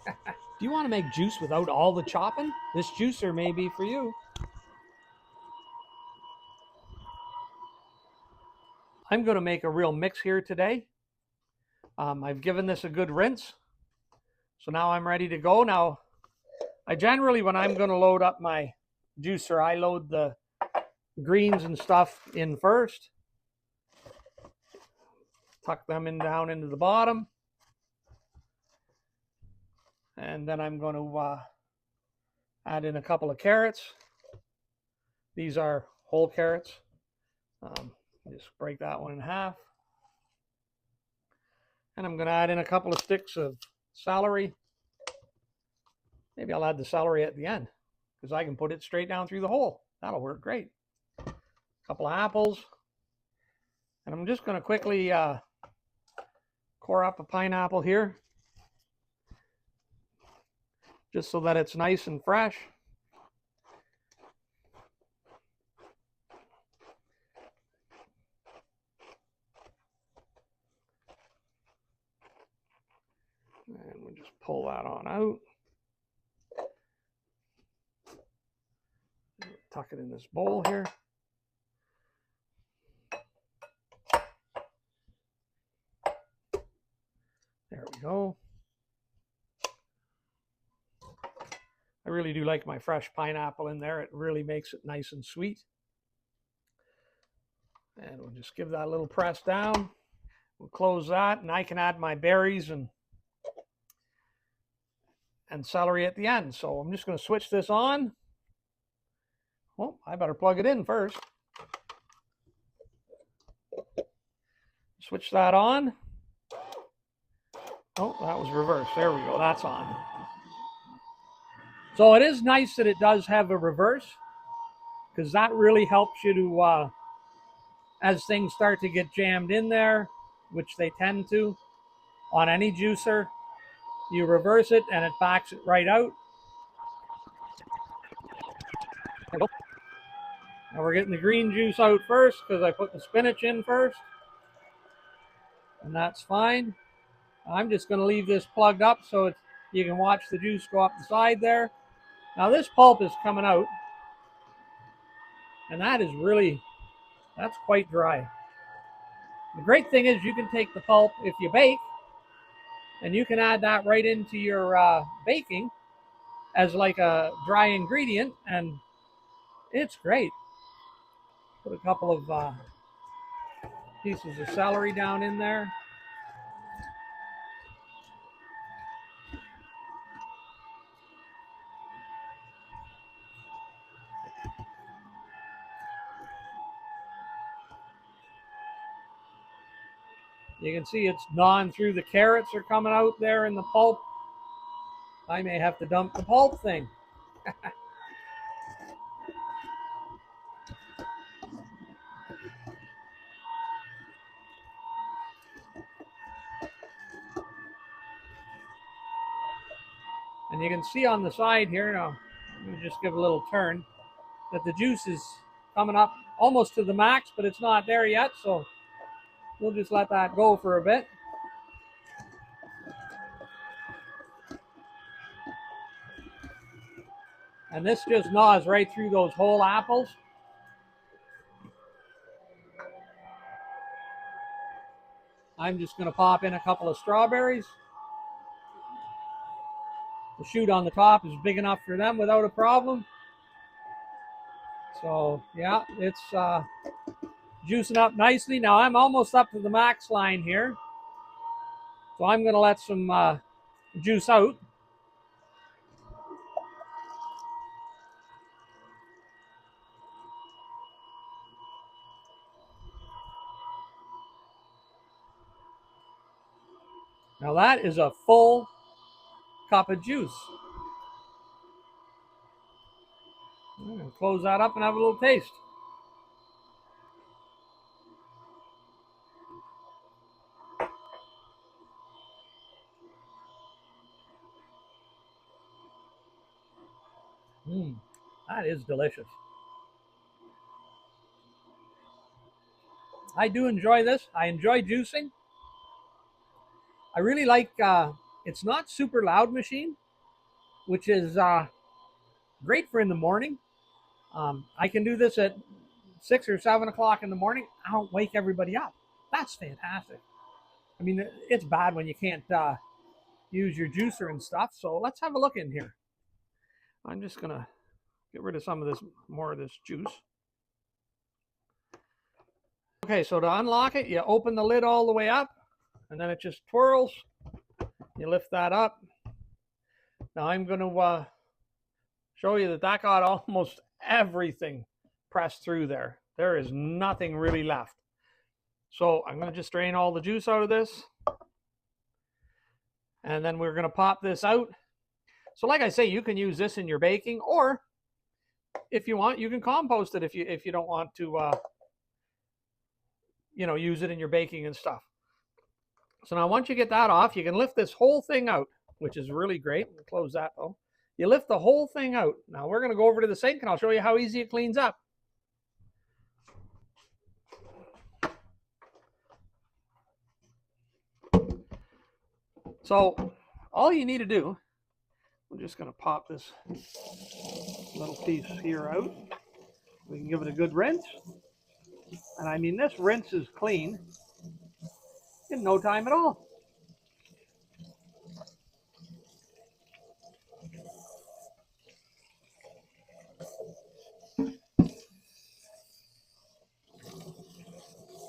Do you want to make juice without all the chopping? This juicer may be for you. I'm going to make a real mix here today. I've given this a good rinse. So now I'm ready to go. Now, I generally, when I'm going to load up my juicer, I load the greens and stuff in first. Tuck them in down into the bottom. And then I'm going to add in a couple of carrots. These are whole carrots. Just break that one in half. And I'm going to add in a couple of sticks of celery. Maybe I'll add the celery at the end because I can put it straight down through the hole. That'll work great. A couple of apples. And I'm just going to quickly core up a pineapple here, just so that it's nice and fresh. And we'll just pull that on out. Tuck it in this bowl here. There we go. I really do like my fresh pineapple in there. It really makes it nice and sweet. And we'll just give that a little press down. We'll close that, and I can add my berries and celery at the end. So I'm just going to switch this on. Well, I better plug it in first. Switch that on. Oh, that was reversed. There we go. That's on. So it is nice that it does have a reverse, because that really helps you to, as things start to get jammed in there, which they tend to on any juicer, you reverse it and it backs it right out. There we go. Now we're getting the green juice out first because I put the spinach in first. And that's fine. I'm just going to leave this plugged up so you can watch the juice go up the side there. Now this pulp is coming out. And that is really, that's quite dry. The great thing is you can take the pulp if you bake, and you can add that right into your baking as like a dry ingredient, and it's great. Put a couple of pieces of celery down in there. You can see it's gnawing through. The carrots are coming out there in the pulp. I may have to dump the pulp thing. And you can see on the side here, now let me just give a little turn, that the juice is coming up almost to the max, but it's not there yet, so we'll just let that go for a bit. And this just gnaws right through those whole apples. I'm just going to pop in a couple of strawberries. The chute on the top is big enough for them without a problem. So yeah, it's juicing up nicely. Now I'm almost up to the max line here. So I'm going to let some juice out. Now that is a full cup of juice. I'm going to close that up and have a little taste. That is delicious. I do enjoy this. I enjoy juicing. I really like It's not super loud machine, which is great for in the morning. I can do this at 6 or 7 o'clock in the morning. I don't wake everybody up. That's fantastic. I mean, it's bad when you can't use your juicer and stuff. So let's have a look in here. I'm just going to get rid of some of this, more of this juice. Okay, so to unlock it, you open the lid all the way up, and then it just twirls. You lift that up. Now I'm going to show you that got almost everything pressed through there. There is nothing really left. So I'm going to just drain all the juice out of this. And then we're going to pop this out. So like I say, you can use this in your baking, or if you want, you can compost it if you don't want to use it in your baking and stuff. So now once you get that off, you can lift this whole thing out, which is really great. We'll close that though. You lift the whole thing out. Now we're going to go over to the sink and I'll show you how easy it cleans up. So all you need to do, we're just going to pop this little piece here out. We can give it a good rinse. And I mean, this rinse is clean in no time at all.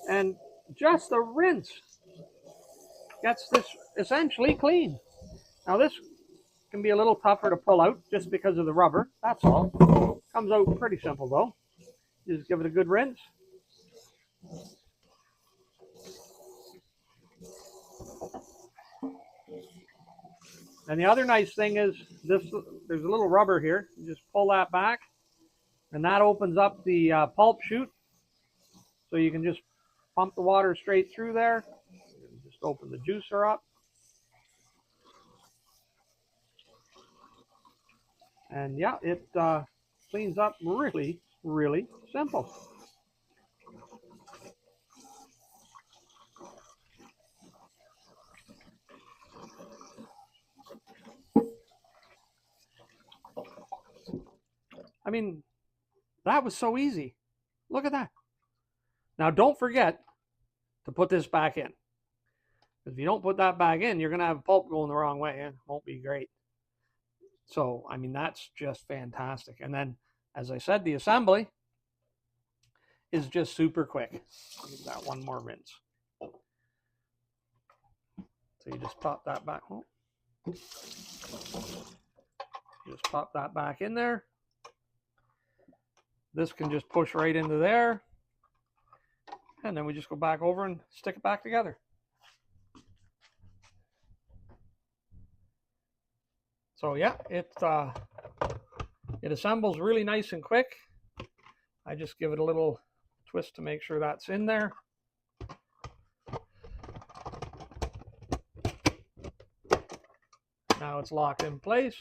And just the rinse gets this essentially clean. Now this can be a little tougher to pull out just because of the rubber, that's all. Comes out pretty simple though. You just give it a good rinse. And the other nice thing is this, there's a little rubber here. You just pull that back and that opens up the pulp chute. So you can just pump the water straight through there. Just open the juicer up. And yeah, it cleans up really, really simple. I mean, that was so easy. Look at that. Now, don't forget to put this back in. If you don't put that back in, you're going to have pulp going the wrong way. It won't be great. So, I mean, that's just fantastic. And then, as I said, the assembly is just super quick. Give that one more rinse. So you just pop that back. Oh. Just pop that back in there. This can just push right into there. And then we just go back over and stick it back together. So yeah, it assembles really nice and quick. I just give it a little twist to make sure that's in there. Now it's locked in place.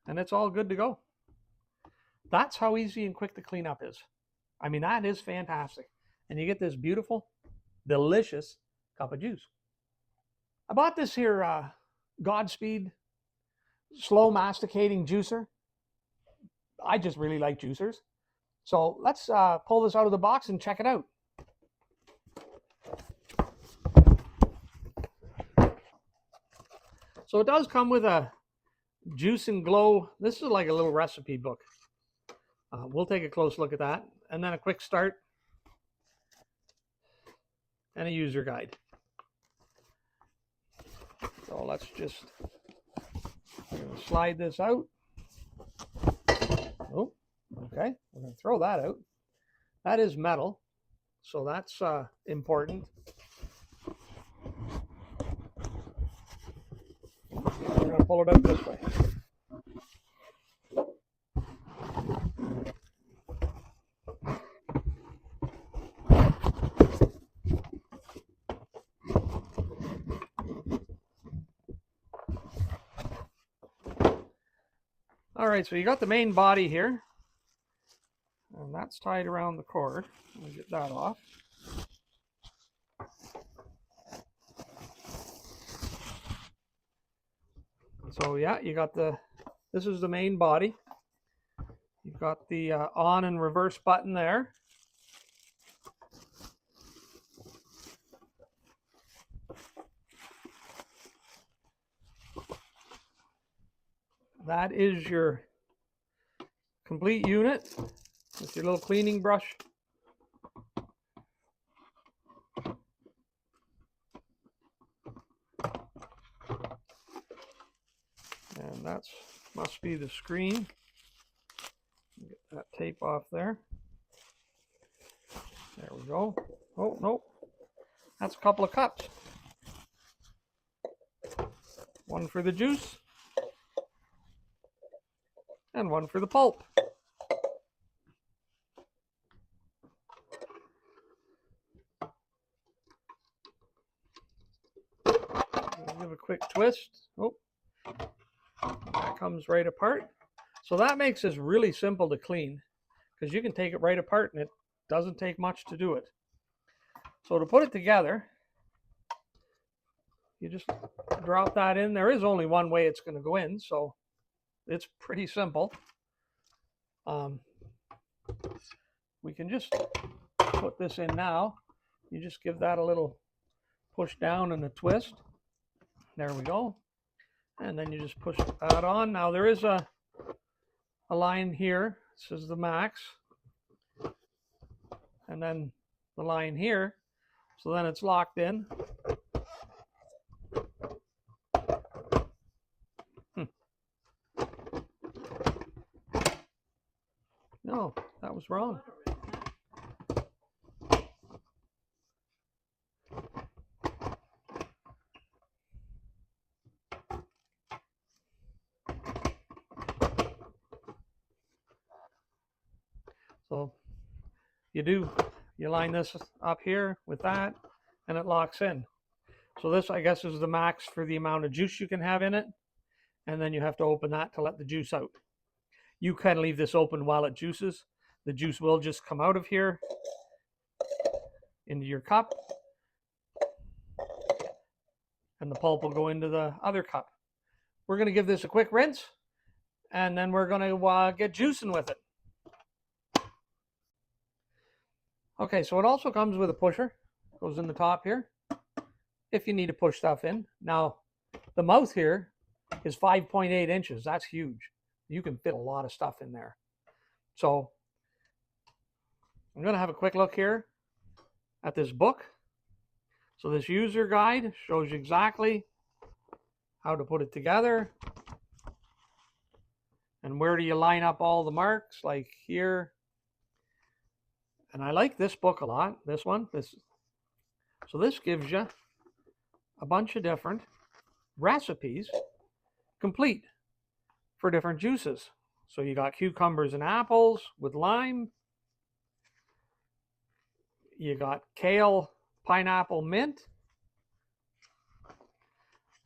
And it's all good to go. That's how easy and quick the cleanup is. I mean, that is fantastic. And you get this beautiful, delicious cup of juice. I bought this here Godspeed slow masticating juicer. I just really like juicers. So let's pull this out of the box and check it out. So it does come with a Juice and Glow. This is like a little recipe book. We'll take a close look at that. And then a quick start and a user guide. So let's just slide this out. Oh, okay. We're going to throw that out. That is metal, so that's important. We're going to pull it out this way. All right, so you got the main body here, and that's tied around the cord. Let me get that off. So yeah, you got this is the main body. You've got the on and reverse button there. That is your complete unit with your little cleaning brush. And that must be the screen. Get that tape off there. There we go. Oh, no. That's a couple of cups. One for the juice and one for the pulp. Give a quick twist. Oh, that comes right apart. So that makes this really simple to clean because you can take it right apart and it doesn't take much to do it. So to put it together, you just drop that in. There is only one way it's going to go in, so it's pretty simple. We can just put this in now. You just give that a little push down and a twist. There we go. And then you just push that on. Now there is a line here. This is the max. And then the line here. So then it's locked in. No, that was wrong. So you line this up here with that and it locks in. So this, I guess, is the max for the amount of juice you can have in it. And then you have to open that to let the juice out. You can leave this open while it juices. The juice will just come out of here into your cup. And the pulp will go into the other cup. We're going to give this a quick rinse. And then we're going to get juicing with it. Okay, so it also comes with a pusher. Goes in the top here. If you need to push stuff in. Now, the mouth here is 5.8 inches. That's huge. You can fit a lot of stuff in there. So I'm going to have a quick look here at this book. So this user guide shows you exactly how to put it together. And where do you line up all the marks, like here. And I like this book a lot, this one. So this gives you a bunch of different recipes complete for different juices. So you got cucumbers and apples with lime. You got kale, pineapple, mint.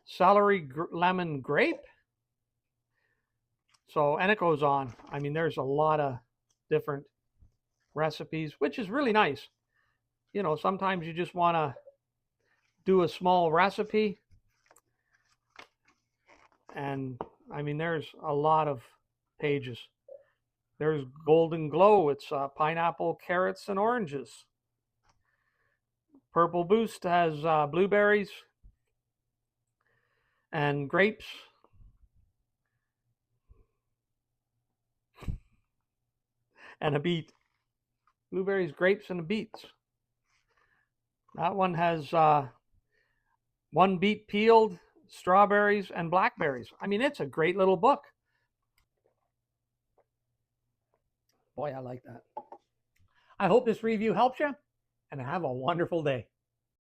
Celery, lemon, grape. So, and it goes on. I mean, there's a lot of different recipes, which is really nice. You know, sometimes you just want to do a small recipe. And I mean, there's a lot of pages. There's Golden Glow. It's pineapple, carrots, and oranges. Purple Boost has blueberries and grapes. And a beet. Blueberries, grapes, and a beets. That one has one beet peeled, strawberries, and blackberries. I mean, it's a great little book. Boy, I like that. I hope this review helps you, and have a wonderful day.